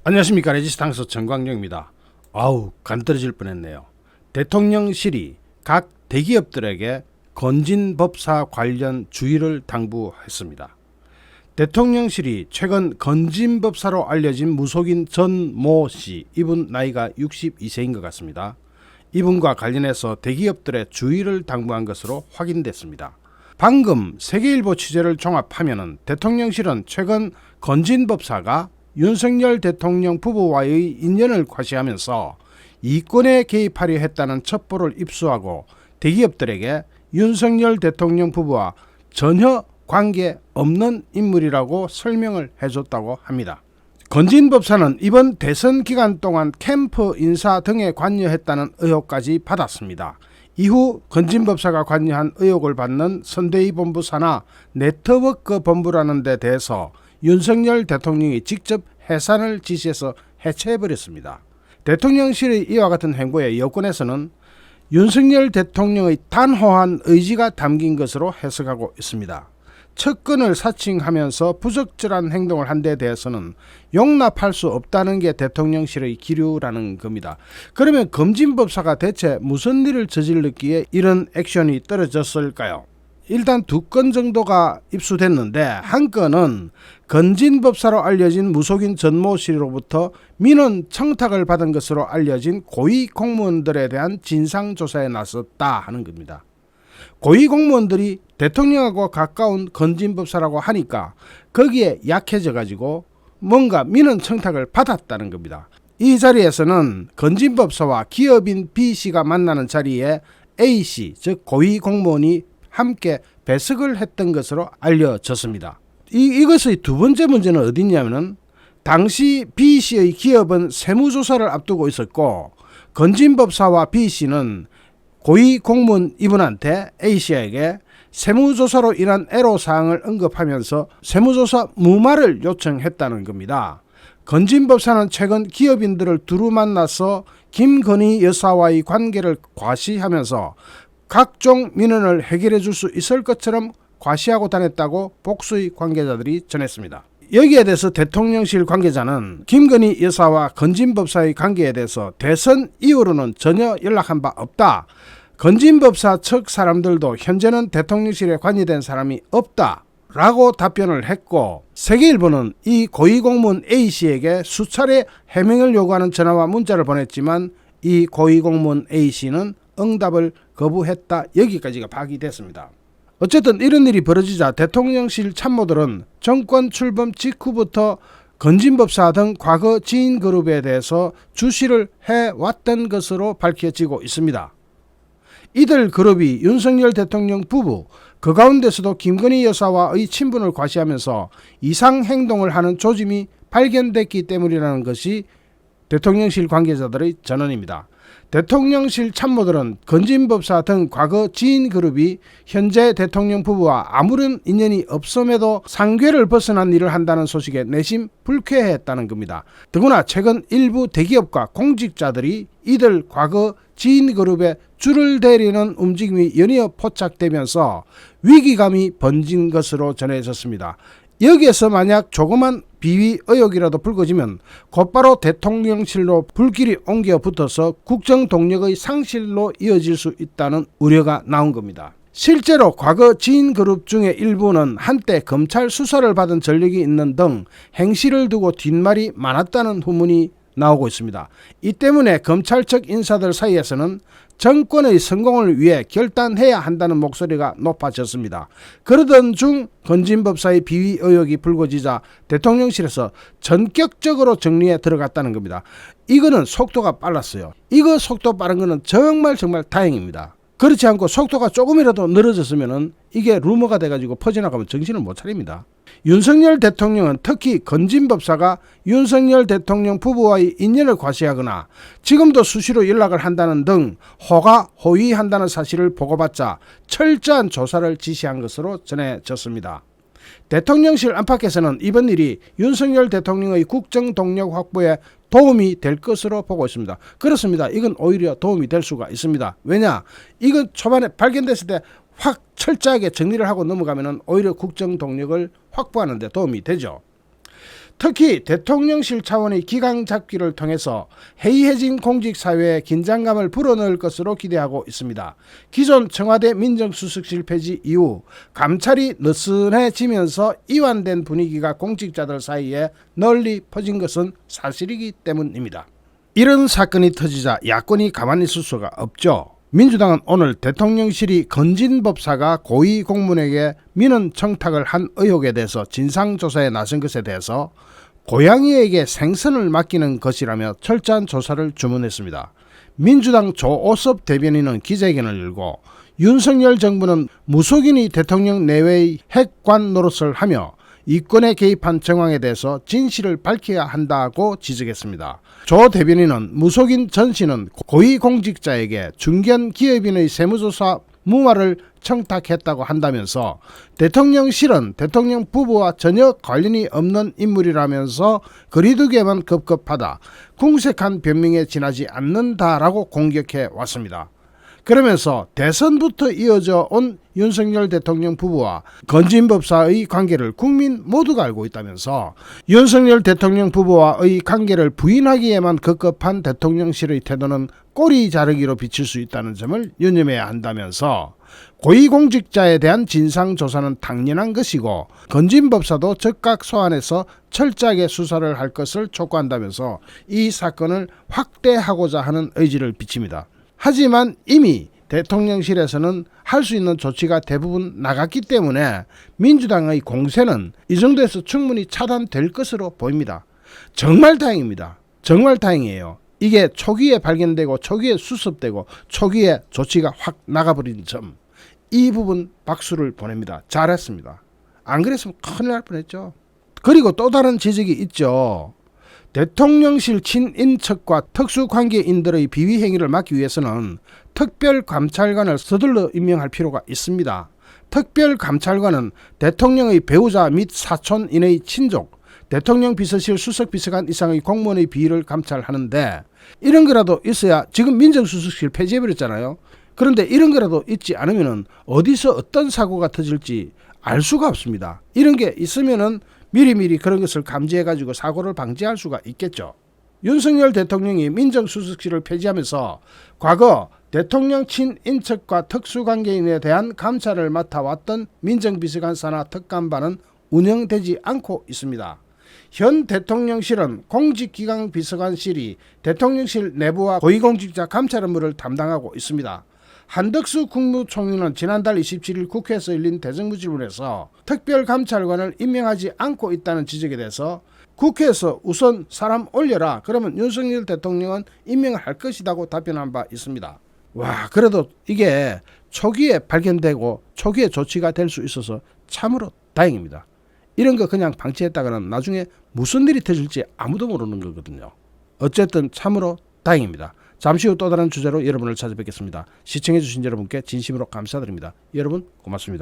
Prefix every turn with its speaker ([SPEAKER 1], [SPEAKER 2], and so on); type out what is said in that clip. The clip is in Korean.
[SPEAKER 1] 안녕하십니까. 레지스탕스 정광용입니다. 아우, 간 떨어질 뻔했네요. 대통령실이 각 대기업들에게 건진법사 관련 주의를 당부했습니다. 대통령실이 최근 건진법사로 알려진 무속인 전모 씨, 이분 나이가 62세인 것 같습니다. 이분과 관련해서 대기업들의 주의를 당부한 것으로 확인됐습니다. 방금 세계일보 취재를 종합하면 대통령실은 최근 건진법사가 윤석열 대통령 부부와의 인연을 과시하면서 이권에 개입하려 했다는 첩보를 입수하고 대기업들에게 윤석열 대통령 부부와 전혀 관계 없는 인물이라고 설명을 해줬다고 합니다. 건진법사는 이번 대선 기간 동안 캠프 인사 등에 관여했다는 의혹까지 받았습니다. 이후 건진법사가 관여한 의혹을 받는 선대위 본부 산하 네트워크 본부라는 데 대해서 윤석열 대통령이 직접 해산을 지시해서 해체해버렸습니다. 대통령실의 이와 같은 행보에 여권에서는 윤석열 대통령의 단호한 의지가 담긴 것으로 해석하고 있습니다. 측근을 사칭하면서 부적절한 행동을 한 데 대해서는 용납할 수 없다는 게 대통령실의 기류라는 겁니다. 그러면 건진법사가 대체 무슨 일을 저질렀기에 이런 액션이 떨어졌을까요? 일단 2건 정도가 입수됐는데, 한 건은 건진법사로 알려진 무속인 전모 씨로부터 민원 청탁을 받은 것으로 알려진 고위 공무원들에 대한 진상조사에 나섰다 하는 겁니다. 고위 공무원들이 대통령하고 가까운 건진법사라고 하니까 거기에 약해져 가지고 뭔가 민원 청탁을 받았다는 겁니다. 이 자리에서는 건진법사와 기업인 B씨가 만나는 자리에 A씨, 즉 고위 공무원이 함께 배석을 했던 것으로 알려졌습니다. 이것의 두 번째 문제는 어디 있냐면은, 당시 B씨의 기업은 세무조사를 앞두고 있었고 건진법사와 B씨는 고위 공무원 이분한테 A씨에게 세무조사로 인한 애로사항을 언급하면서 세무조사 무마를 요청했다는 겁니다. 건진법사는 최근 기업인들을 두루 만나서 김건희 여사와의 관계를 과시하면서 각종 민원을 해결해 줄 수 있을 것처럼 과시하고 다녔다고 복수의 관계자들이 전했습니다. 여기에 대해서 대통령실 관계자는 김건희 여사와 건진법사의 관계에 대해서 대선 이후로는 전혀 연락한 바 없다. 건진법사 측 사람들도 현재는 대통령실에 관여된 사람이 없다 라고 답변을 했고, 세계일보는 이 고위공무원 A씨에게 수차례 해명을 요구하는 전화와 문자를 보냈지만 이 고위공무원 A씨는 응답을 거부했다. 여기까지가 파악이 됐습니다. 어쨌든 이런 일이 벌어지자 대통령실 참모들은 정권 출범 직후부터 건진법사 등 과거 지인그룹에 대해서 주시를 해왔던 것으로 밝혀지고 있습니다. 이들 그룹이 윤석열 대통령 부부, 그 가운데서도 김건희 여사와의 친분을 과시하면서 이상 행동을 하는 조짐이 발견됐기 때문이라는 것이 대통령실 관계자들의 전언입니다. 대통령실 참모들은 건진법사 등 과거 지인그룹이 현재 대통령 부부와 아무런 인연이 없음에도 상궤를 벗어난 일을 한다는 소식에 내심 불쾌했다는 겁니다. 더구나 최근 일부 대기업과 공직자들이 이들 과거 지인그룹에 줄을 대리는 움직임이 연이어 포착되면서 위기감이 번진 것으로 전해졌습니다. 여기에서 만약 조그만 비위 의혹이라도 불거지면 곧바로 대통령실로 불길이 옮겨 붙어서 국정 동력의 상실로 이어질 수 있다는 우려가 나온 겁니다. 실제로 과거 지인그룹 중에 일부는 한때 검찰 수사를 받은 전력이 있는 등 행실을 두고 뒷말이 많았다는 후문이 나오고 있습니다. 이 때문에 검찰 측 인사들 사이에서는 정권의 성공을 위해 결단해야 한다는 목소리가 높아졌습니다. 그러던 중 건진법사의 비위 의혹이 불거지자 대통령실에서 전격적으로 정리에 들어갔다는 겁니다. 이거는 속도가 빨랐어요. 이거 속도 빠른 거는 정말 다행입니다. 그렇지 않고 속도가 조금이라도 늘어졌으면 이게 루머가 돼가지고 퍼져나가면 정신을 못 차립니다. 윤석열 대통령은 특히 건진법사가 윤석열 대통령 부부와의 인연을 과시하거나 지금도 수시로 연락을 한다는 등 호의한다는 사실을 보고받자 철저한 조사를 지시한 것으로 전해졌습니다. 대통령실 안팎에서는 이번 일이 윤석열 대통령의 국정 동력 확보에 도움이 될 것으로 보고 있습니다. 그렇습니다. 이건 오히려 도움이 될 수가 있습니다. 왜냐? 이건 초반에 발견됐을 때 확 철저하게 정리를 하고 넘어가면 오히려 국정 동력을 확보하는 데 도움이 되죠. 특히 대통령실 차원의 기강 잡기를 통해서 해이해진 공직사회의 긴장감을 불어넣을 것으로 기대하고 있습니다. 기존 청와대 민정수석실 폐지 이후 감찰이 느슨해지면서 이완된 분위기가 공직자들 사이에 널리 퍼진 것은 사실이기 때문입니다. 이런 사건이 터지자 야권이 가만히 있을 수가 없죠. 민주당은 오늘 대통령실이 건진법사가 고위공무원에게 민원 청탁을 한 의혹에 대해서 진상조사에 나선 것에 대해서 고양이에게 생선을 맡기는 것이라며 철저한 조사를 주문했습니다. 민주당 조오섭 대변인은 기자회견을 열고 윤석열 정부는 무속인이 대통령 내외의 핵관 노릇을 하며 이권에 개입한 정황에 대해서 진실을 밝혀야 한다고 지적했습니다. 조 대변인은 무속인 전 씨는 고위공직자에게 중견 기업인의 세무조사 무마를 청탁했다고 한다면서 대통령실은 대통령 부부와 전혀 관련이 없는 인물이라면서 거리두기에만 급급하다, 궁색한 변명에 지나지 않는다라고 공격해 왔습니다. 그러면서 대선부터 이어져 온 윤석열 대통령 부부와 건진법사의 관계를 국민 모두가 알고 있다면서 윤석열 대통령 부부와의 관계를 부인하기에만 급급한 대통령실의 태도는 꼬리 자르기로 비칠 수 있다는 점을 유념해야 한다면서 고위공직자에 대한 진상조사는 당연한 것이고 건진법사도 즉각 소환해서 철저하게 수사를 할 것을 촉구한다면서 이 사건을 확대하고자 하는 의지를 비칩니다. 하지만 이미 대통령실에서는 할 수 있는 조치가 대부분 나갔기 때문에 민주당의 공세는 이 정도에서 충분히 차단될 것으로 보입니다. 정말 다행입니다. 정말 다행이에요. 이게 초기에 발견되고 초기에 수습되고 초기에 조치가 확 나가버린 점, 이 부분 박수를 보냅니다. 잘했습니다. 안 그랬으면 큰일 날 뻔했죠. 그리고 또 다른 지적이 있죠. 대통령실 친인척과 특수관계인들의 비위 행위를 막기 위해서는 특별감찰관을 서둘러 임명할 필요가 있습니다. 특별감찰관은 대통령의 배우자 및 사촌인의 친족, 대통령 비서실 수석비서관 이상의 공무원의 비위를 감찰하는데 이런 거라도 있어야, 지금 민정수석실 폐지해버렸잖아요. 그런데 이런 거라도 있지 않으면 어디서 어떤 사고가 터질지 알 수가 없습니다. 이런 게 있으면은 미리미리 그런 것을 감지해가지고 사고를 방지할 수가 있겠죠. 윤석열 대통령이 민정수석실을 폐지하면서 과거 대통령 친인척과 특수관계인에 대한 감찰을 맡아왔던 민정비서관 산하 특감반은 운영되지 않고 있습니다. 현 대통령실은 공직기강비서관실이 대통령실 내부와 고위공직자 감찰 업무를 담당하고 있습니다. 한덕수 국무총리는 지난달 27일 국회에서 열린 대정부질문에서 특별감찰관을 임명하지 않고 있다는 지적에 대해서 국회에서 우선 사람 올려라, 그러면 윤석열 대통령은 임명을 할 것이라고 답변한 바 있습니다. 와, 그래도 이게 초기에 발견되고 초기에 조치가 될 수 있어서 참으로 다행입니다. 이런 거 그냥 방치했다가는 나중에 무슨 일이 터질지 아무도 모르는 거거든요. 어쨌든 참으로 다행입니다. 잠시 후 또 다른 주제로 여러분을 찾아뵙겠습니다. 시청해주신 여러분께 진심으로 감사드립니다. 여러분 고맙습니다.